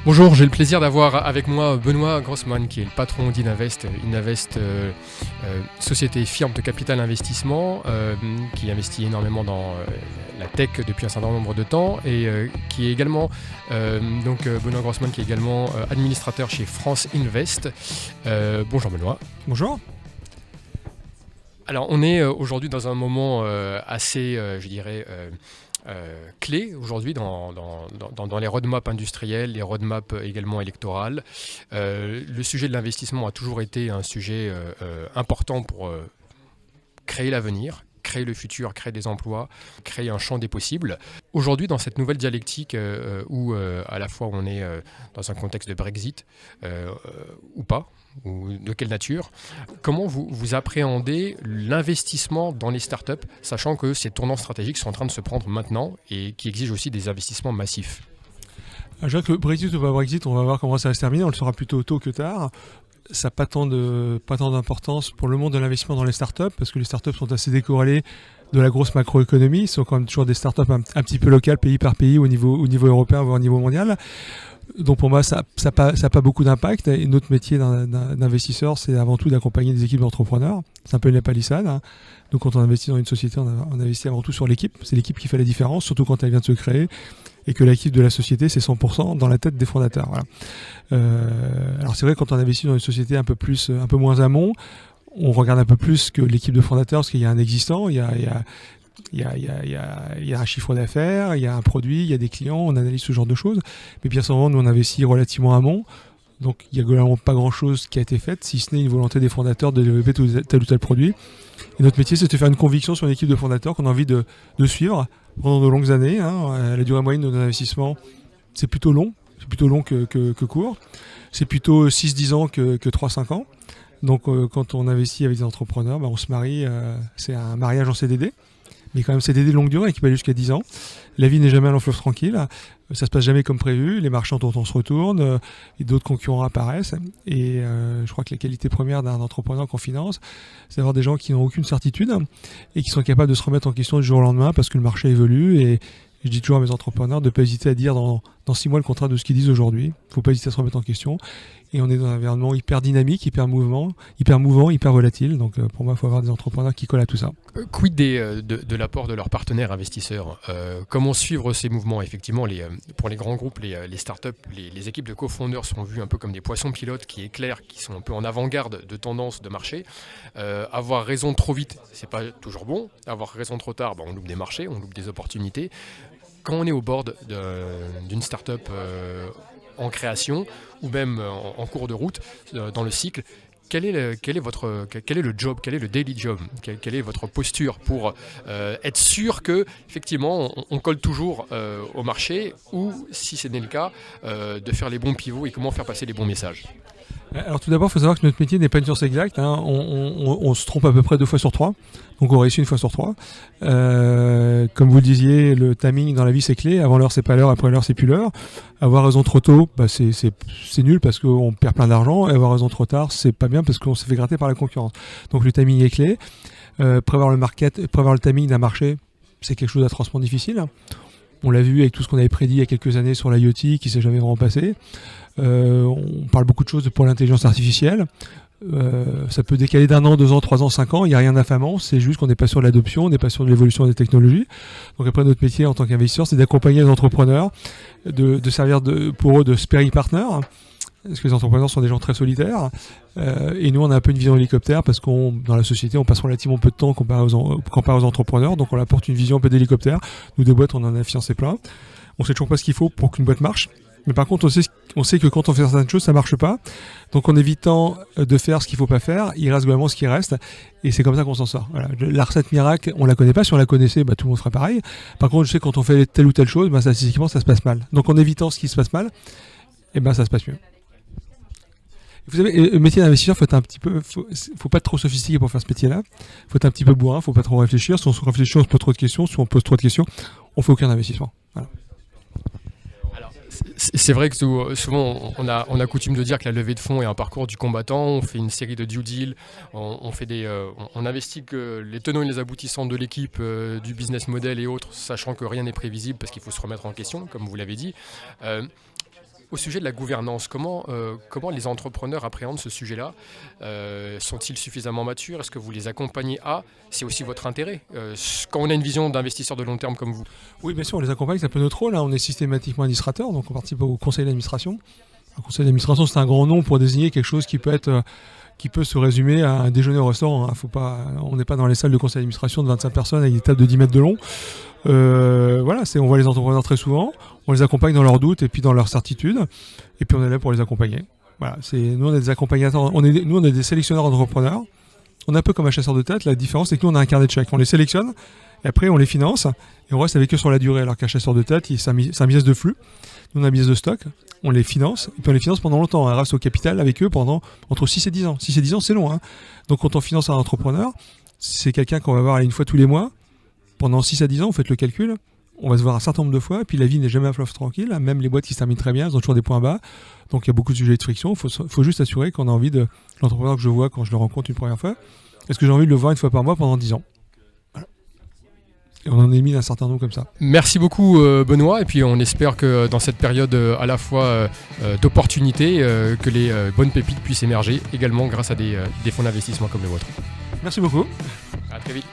Bonjour, j'ai le plaisir d'avoir avec moi Benoît Grossman, qui est le patron d'Inavest. Inavest, société firme de capital investissement, qui investit énormément dans la tech depuis un certain nombre de temps, et qui est également, Benoît Grossman, qui est également administrateur chez France Invest. Bonjour Benoît. Bonjour. Alors on est aujourd'hui dans un moment assez, je dirais, clé aujourd'hui dans les roadmaps industriels, les roadmaps également électorales. Le sujet de l'investissement a toujours été un sujet important pour créer l'avenir, créer le futur, créer des emplois, créer un champ des possibles. Aujourd'hui, dans cette nouvelle dialectique où à la fois on est dans un contexte de Brexit ou pas, ou de quelle nature, comment vous appréhendez l'investissement dans les startups, sachant que ces tournants stratégiques sont en train de se prendre maintenant et qui exigent aussi des investissements massifs? Je dirais que le Brexit ou pas Brexit, on va voir comment ça va se terminer. On le saura plutôt tôt que tard. Ça n'a pas tant d'importance pour le monde de l'investissement dans les startups, parce que les startups sont assez décorrélées de la grosse macroéconomie. Ce sont quand même toujours des startups un petit peu locales, pays par pays, au niveau européen, voire au niveau mondial. Donc pour moi, ça n'a pas beaucoup d'impact. Et notre métier d'investisseur, c'est avant tout d'accompagner des équipes d'entrepreneurs. C'est un peu une palissade. Hein. Donc quand on investit dans une société, on investit avant tout sur l'équipe. C'est l'équipe qui fait la différence, surtout quand elle vient de se créer. Et que l'équipe de la société, c'est 100% dans la tête des fondateurs. Voilà. Alors c'est vrai, quand on investit dans une société un peu moins amont, on regarde un peu plus que l'équipe de fondateurs, parce qu'il y a un existant, il y a un chiffre d'affaires, il y a un produit, il y a des clients, on analyse ce genre de choses. Mais bien souvent, nous on investit relativement amont. Donc il n'y a globalement pas grand-chose qui a été fait, si ce n'est une volonté des fondateurs de développer tel ou tel produit. Et notre métier, c'est de faire une conviction sur une équipe de fondateurs qu'on a envie de suivre pendant de longues années. Hein. La durée moyenne de nos investissements, c'est plutôt long. C'est plutôt long que court. C'est plutôt 6-10 ans que 3-5 ans. Donc quand on investit avec des entrepreneurs, on se marie, c'est un mariage en CDD. Mais quand même CDD de longue durée qui peut aller jusqu'à 10 ans. La vie n'est jamais un long fleuve tranquille. Ça se passe jamais comme prévu. Les marchés autour on se retourne et d'autres concurrents apparaissent. Et je crois que la qualité première d'un entrepreneur qu'on finance, c'est d'avoir des gens qui n'ont aucune certitude et qui sont capables de se remettre en question du jour au lendemain parce que le marché évolue. Et je dis toujours à mes entrepreneurs de ne pas hésiter à dire dans 6 mois le contraire de ce qu'ils disent aujourd'hui. Il ne faut pas hésiter à se remettre en question. Et on est dans un environnement hyper dynamique, hyper mouvant, hyper volatile. Donc pour moi, il faut avoir des entrepreneurs qui collent à tout ça. Quid de l'apport de leurs partenaires investisseurs? Comment suivre ces mouvements? Effectivement, pour les grands groupes, les startups, les équipes de cofondeurs sont vues un peu comme des poissons pilotes qui éclairent, qui sont un peu en avant-garde de tendances de marché. Avoir raison trop vite, c'est pas toujours bon. Avoir raison trop tard, on loupe des marchés, on loupe des opportunités. Quand on est au board d'une startup en création ou même en cours de route dans le cycle, quel est le job, quel est le daily job, quelle est votre posture pour être sûr que effectivement on colle toujours au marché, ou si ce n'est le cas, de faire les bons pivots et comment faire passer les bons messages? Alors tout d'abord, il faut savoir que notre métier n'est pas une science exacte. Hein. On se trompe à peu près 2 fois sur 3. Donc on réussit 1 fois sur 3. Comme vous le disiez, le timing dans la vie c'est clé. Avant l'heure c'est pas l'heure, après l'heure c'est plus l'heure. Avoir raison trop tôt, c'est nul parce qu'on perd plein d'argent. Et avoir raison trop tard, c'est pas bien parce qu'on s'est fait gratter par la concurrence. Donc le timing est clé. Prévoir le timing d'un marché, c'est quelque chose d'atrocement difficile. On l'a vu avec tout ce qu'on avait prédit il y a quelques années sur l'IoT qui s'est jamais vraiment passé. On parle beaucoup de choses pour l'intelligence artificielle. Ça peut décaler d'1 an, 2 ans, 3 ans, 5 ans. Il n'y a rien d'infamant. C'est juste qu'on n'est pas sûr de l'adoption, on n'est pas sûr de l'évolution des technologies. Donc après, notre métier en tant qu'investisseur, c'est d'accompagner les entrepreneurs, de servir pour eux de sparring partner. Parce que les entrepreneurs sont des gens très solitaires. Et nous, on a un peu une vision hélicoptère parce dans la société, on passe relativement peu de temps comparé aux entrepreneurs. Donc on apporte une vision un peu d'hélicoptère. Nous, des boîtes, on en a financé plein. On sait toujours pas ce qu'il faut pour qu'une boîte marche. Mais par contre, on sait que quand on fait certaines choses, ça marche pas. Donc en évitant de faire ce qu'il faut pas faire, il reste globalement ce qui reste. Et c'est comme ça qu'on s'en sort. Voilà. La recette miracle, on la connaît pas. Si on la connaissait, tout le monde ferait pareil. Par contre, je sais que quand on fait telle ou telle chose, statistiquement, ça se passe mal. Donc en évitant ce qui se passe mal, ça se passe mieux. Vous savez, le métier d'investisseur, faut pas être trop sophistiqué pour faire ce métier-là. Faut être un petit peu bourrin, faut pas trop réfléchir. Si on se réfléchit, on se pose trop de questions. Si on pose trop de questions, on fait aucun investissement. Voilà. C'est vrai que souvent on a coutume de dire que la levée de fonds est un parcours du combattant. On fait une série de due deals, on investigue les tenants et les aboutissants de l'équipe, du business model et autres, sachant que rien n'est prévisible parce qu'il faut se remettre en question, comme vous l'avez dit. Au sujet de la gouvernance, comment les entrepreneurs appréhendent ce sujet-là? Sont-ils suffisamment matures? Est-ce que vous les accompagnez c'est aussi votre intérêt quand on a une vision d'investisseur de long terme comme vous? Oui, bien sûr, on les accompagne, c'est un peu notre rôle. On est systématiquement administrateur, donc on participe au conseil d'administration. Un conseil d'administration, c'est un grand nom pour désigner quelque chose qui peut se résumer à un déjeuner au restaurant. On n'est pas dans les salles de conseil d'administration de 25 personnes avec des tables de 10 mètres de long. On voit les entrepreneurs très souvent, on les accompagne dans leurs doutes et puis dans leurs certitudes, et puis on est là pour les accompagner. Voilà, nous on est des accompagnateurs, on est des sélectionneurs d'entrepreneurs. On est un peu comme un chasseur de tête. La différence c'est que nous on a un carnet de chèques, on les sélectionne et après on les finance et on reste avec eux sur la durée, alors qu'un chasseur de tête c'est un business de flux. Nous on a un business de stock, on les finance et puis on les finance pendant longtemps, on reste au capital avec eux pendant entre 6 et 10 ans. 6 et 10 ans c'est long, hein. Donc quand on finance un entrepreneur, c'est quelqu'un qu'on va voir une fois tous les mois. Pendant 6 à 10 ans, vous faites le calcul, on va se voir un certain nombre de fois, et puis la vie n'est jamais un fleuve tranquille, même les boîtes qui se terminent très bien, elles ont toujours des points bas, donc il y a beaucoup de sujets de friction, il faut juste assurer qu'on a envie de l'entrepreneur que je vois quand je le rencontre une première fois, est-ce que j'ai envie de le voir une fois par mois pendant 10 ans? Voilà. Et on en élimine un certain nombre comme ça. Merci beaucoup Benoît, et puis on espère que dans cette période à la fois d'opportunités, que les bonnes pépites puissent émerger également grâce à des fonds d'investissement comme le vôtre. Merci beaucoup. À très vite.